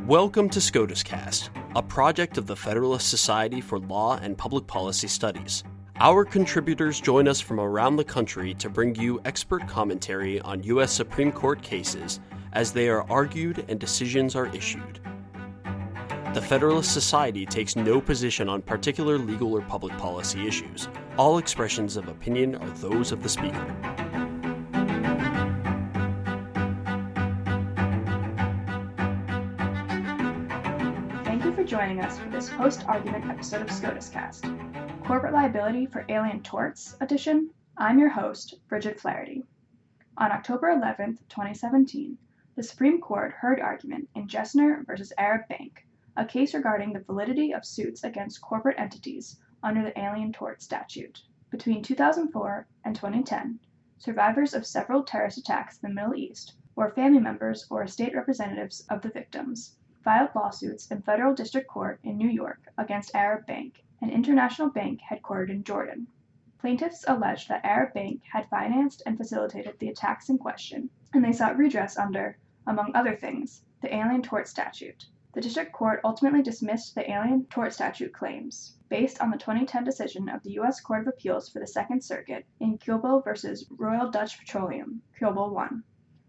Welcome to SCOTUScast, a project of the Federalist Society for Law and Public Policy Studies. Our contributors join us from around the country to bring you expert commentary on U.S. Supreme Court cases as they are argued and decisions are issued. The Federalist Society takes no position on particular legal or public policy issues. All expressions of opinion are those of the speaker. Thank you for joining us for this post-argument episode of SCOTUScast, Corporate Liability for Alien Torts edition. I'm your host, Bridget Flaherty. On October 11, 2017, the Supreme Court heard argument in Jesner v. Arab Bank, a case regarding the validity of suits against corporate entities under the Alien Tort Statute. Between 2004 and 2010, survivors of several terrorist attacks in the Middle East, or family members or estate representatives of the victims, filed lawsuits in federal district court in New York against Arab Bank, an international bank headquartered in Jordan. Plaintiffs alleged that Arab Bank had financed and facilitated the attacks in question, and they sought redress under, among other things, the Alien Tort Statute. The district court ultimately dismissed the Alien Tort Statute claims, based on the 2010 decision of the U.S. Court of Appeals for the Second Circuit in Kiobel v. Royal Dutch Petroleum, Kiobel I,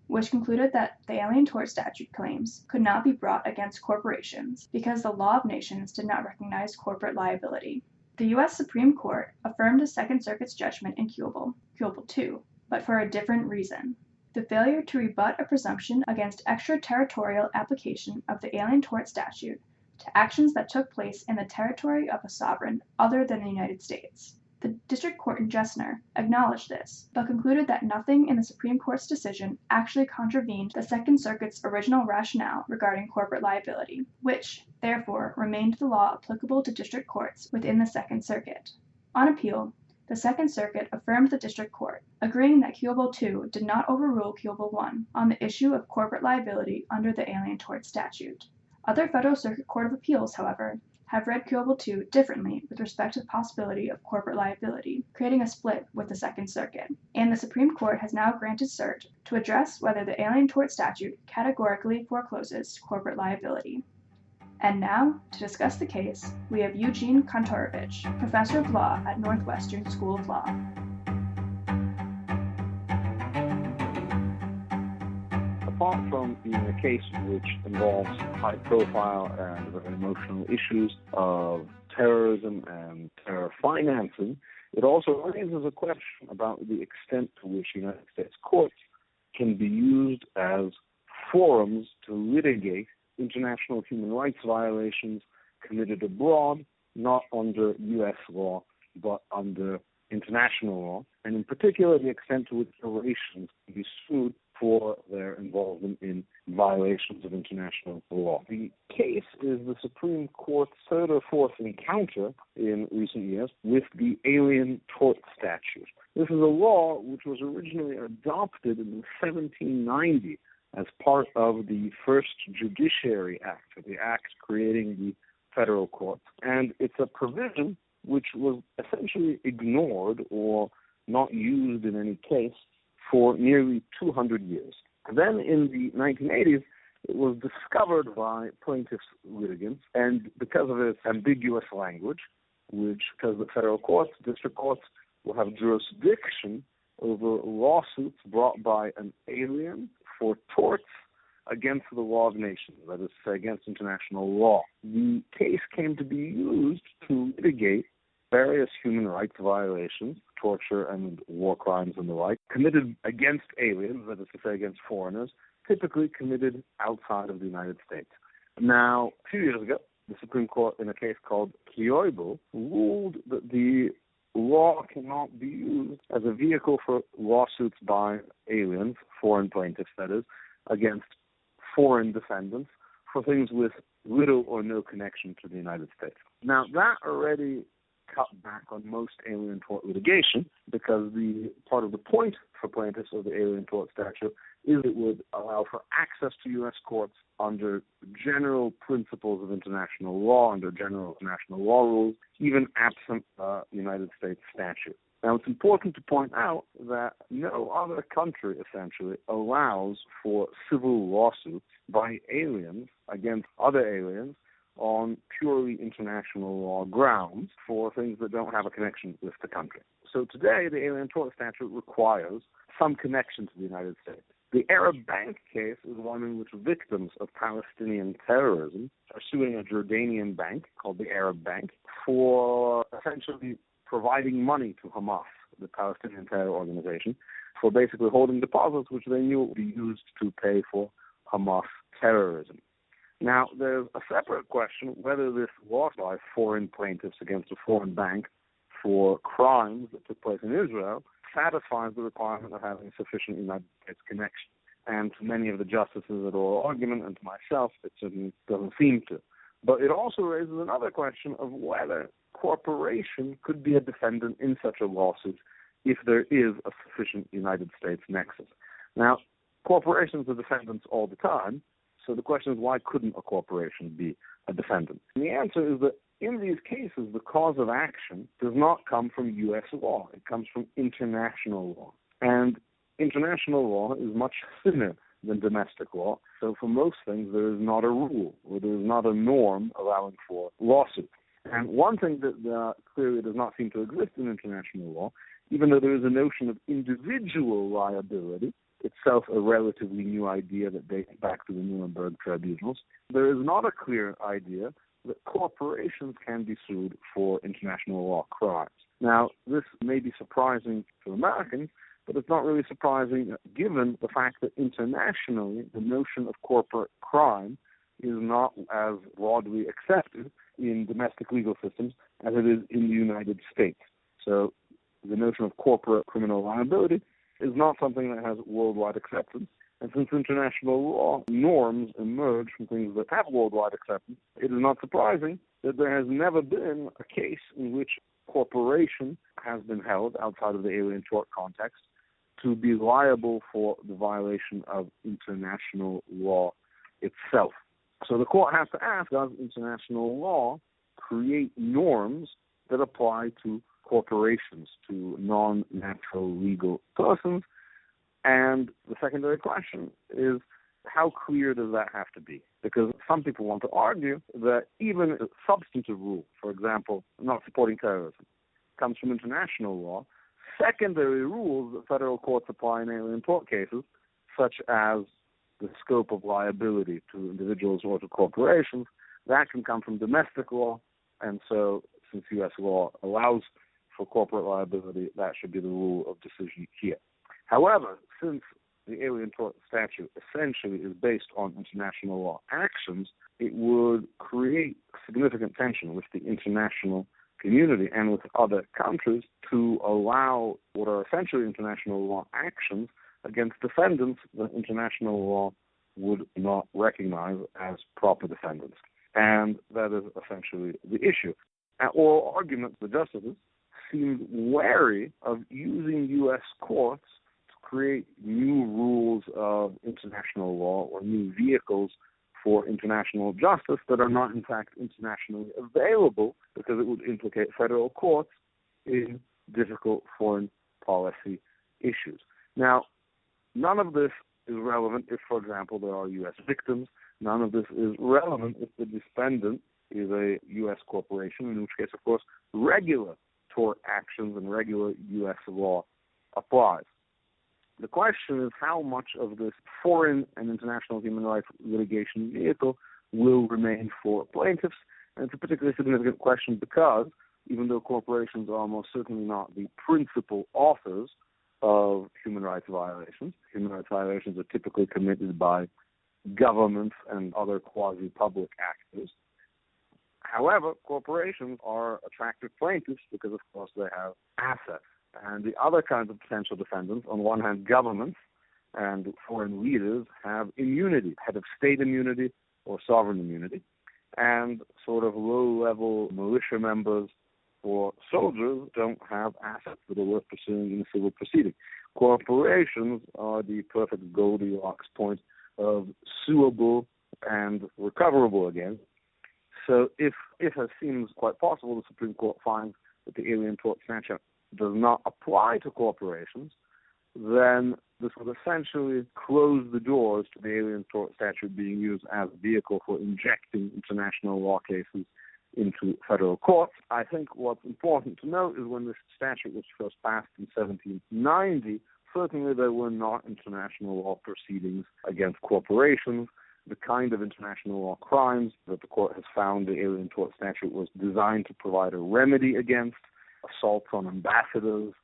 which concluded that the Alien Tort Statute claims could not be brought against corporations because the law of nations did not recognize corporate liability. The U.S. Supreme Court affirmed the Second Circuit's judgment in Kiobel II, but for a different reason: the failure to rebut a presumption against extraterritorial application of the Alien Tort Statute to actions that took place in the territory of a sovereign other than the United States. The district court in Jesner acknowledged this, but concluded that nothing in the Supreme Court's decision actually contravened the Second Circuit's original rationale regarding corporate liability, which, therefore, remained the law applicable to district courts within the Second Circuit. On appeal, the Second Circuit affirmed the district court, agreeing that Kiobel II did not overrule Kiobel I on the issue of corporate liability under the Alien Tort Statute. Other Federal Circuit Court of Appeals, however, have read Kiobel II differently with respect to the possibility of corporate liability, creating a split with the Second Circuit. And the Supreme Court has now granted cert to address whether the Alien Tort Statute categorically forecloses corporate liability. And now, to discuss the case, we have Eugene Kantorovich, professor of law at Northwestern School of Law. Apart from being a case which involves high-profile and very emotional issues of terrorism and terror financing, it also raises a question about the extent to which United States courts can be used as forums to litigate international human rights violations committed abroad, not under U.S. law, but under international law, and in particular the extent to which corporations can be sued for their involvement in violations of international law. The case is the Supreme Court's third or fourth encounter in recent years with the Alien Tort Statute. This is a law which was originally adopted in 1790 as part of the First Judiciary Act, the act creating the federal courts. And it's a provision which was essentially ignored or not used in any case for nearly 200 years. Then in the 1980s, it was discovered by plaintiffs litigants, and because of its ambiguous language, which, because the federal courts, district courts, will have jurisdiction over lawsuits brought by an alien for torts against the law of nations, that is to say, against international law. The case came to be used to litigate various human rights violations, torture and war crimes and the like, committed against aliens, that is to say, against foreigners, typically committed outside of the United States. Now, a few years ago, the Supreme Court, in a case called Kiobel, ruled that the law cannot be used as a vehicle for lawsuits by aliens, foreign plaintiffs, that is, against foreign defendants for things with little or no connection to the United States. Now, that already cut back on most alien tort litigation, because the part of the point for plaintiffs of the Alien Tort Statute is it would allow for access to U.S. courts under general principles of international law, under general international law rules, even absent United States statute. Now, it's important to point out that no other country, essentially, allows for civil lawsuits by aliens against other aliens on purely international law grounds for things that don't have a connection with the country. So today, the Alien Tort Statute requires some connection to the United States. The Arab Bank case is one in which victims of Palestinian terrorism are suing a Jordanian bank called the Arab Bank for essentially providing money to Hamas, the Palestinian terror organization, for basically holding deposits which they knew would be used to pay for Hamas terrorism. Now, there's a separate question whether this loss by foreign plaintiffs against a foreign bank for crimes that took place in Israel satisfies the requirement of having sufficient United States connection. And to many of the justices at oral argument, and to myself, it certainly doesn't seem to. But it also raises another question of whether corporation could be a defendant in such a lawsuit if there is a sufficient United States nexus. Now, corporations are defendants all the time, so the question is, why couldn't a corporation be a defendant? And the answer is that in these cases, the cause of action does not come from U.S. law. It comes from international law. And international law is much thinner than domestic law. So for most things, there is not a rule, or there is not a norm allowing for lawsuits. And one thing that clearly does not seem to exist in international law, even though there is a notion of individual liability, itself a relatively new idea that dates back to the Nuremberg tribunals, there is not a clear idea that corporations can be sued for international law crimes. Now, this may be surprising to Americans, but it's not really surprising given the fact that internationally the notion of corporate crime is not as broadly accepted in domestic legal systems as it is in the United States. So the notion of corporate criminal liability is not something that has worldwide acceptance. And since international law norms emerge from things that have worldwide acceptance, it is not surprising that there has never been a case in which corporation has been held outside of the alien tort context to be liable for the violation of international law itself. So the court has to ask, does international law create norms that apply to corporations, to non-natural legal persons? And the secondary question is, how clear does that have to be? Because some people want to argue that even a substantive rule, for example, not supporting terrorism, comes from international law. Secondary rules that federal courts apply in alien tort cases, such as the scope of liability to individuals or to corporations, that can come from domestic law. And so since U.S. law allows for corporate liability, that should be the rule of decision here. However, since the Alien Tort Statute essentially is based on international law actions, it would create significant tension with the international community and with other countries to allow what are essentially international law actions against defendants that international law would not recognize as proper defendants. And that is essentially the issue. At oral argument, the justices seemed wary of using U.S. courts to create new rules of international law or new vehicles for international justice that are not, in fact, internationally available, because it would implicate federal courts in difficult foreign policy issues. Now, none of this is relevant if, for example, there are U.S. victims. None of this is relevant if the defendant is a U.S. corporation, in which case, of course, regular tort actions and regular U.S. law applies. The question is how much of this foreign and international human rights litigation vehicle will remain for plaintiffs. And it's a particularly significant question because even though corporations are almost certainly not the principal authors of human rights violations are typically committed by governments and other quasi-public actors. However, corporations are attractive plaintiffs because, of course, they have assets. And the other kinds of potential defendants, on one hand, governments and foreign leaders have immunity, head of state immunity or sovereign immunity, and sort of low-level militia members or soldiers don't have assets that are worth pursuing in a civil proceeding. Corporations are the perfect Goldilocks point of suable and recoverable again. So if it seems quite possible, the Supreme Court finds that the Alien Tort Statute does not apply to corporations, then this would essentially close the doors to the Alien Tort Statute being used as a vehicle for injecting international law cases into federal courts. I think what's important to note is when this statute was first passed in 1790, certainly there were not international law proceedings against corporations. The kind of international law crimes that the court has found the Alien Tort Statute was designed to provide a remedy against, assaults on ambassadors,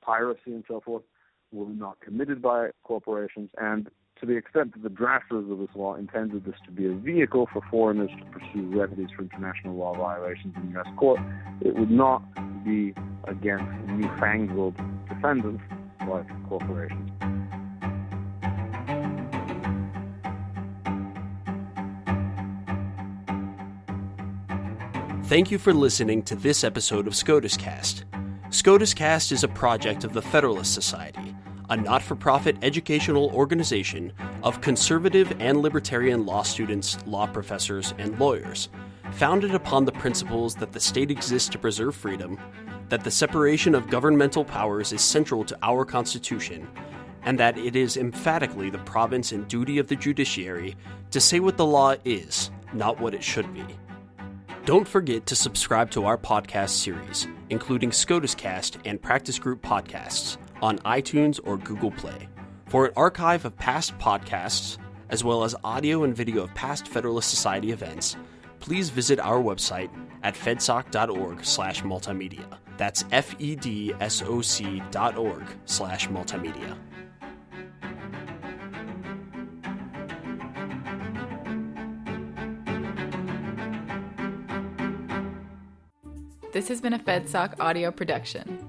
piracy and so forth, were not committed by corporations, and to the extent that the drafters of this law intended this to be a vehicle for foreigners to pursue remedies for international law violations in the U.S. court, it would not be against newfangled defendants like corporations. Thank you for listening to this episode of SCOTUScast. SCOTUScast is a project of the Federalist Society, a not-for-profit educational organization of conservative and libertarian law students, law professors, and lawyers, founded upon the principles that the state exists to preserve freedom, that the separation of governmental powers is central to our Constitution, and that it is emphatically the province and duty of the judiciary to say what the law is, not what it should be. Don't forget to subscribe to our podcast series, including SCOTUScast and Practice Group podcasts, on iTunes or Google Play. For an archive of past podcasts, as well as audio and video of past Federalist Society events, please visit our website at fedsoc.org/multimedia. That's fedsoc.org/multimedia. This has been a FedSoc audio production.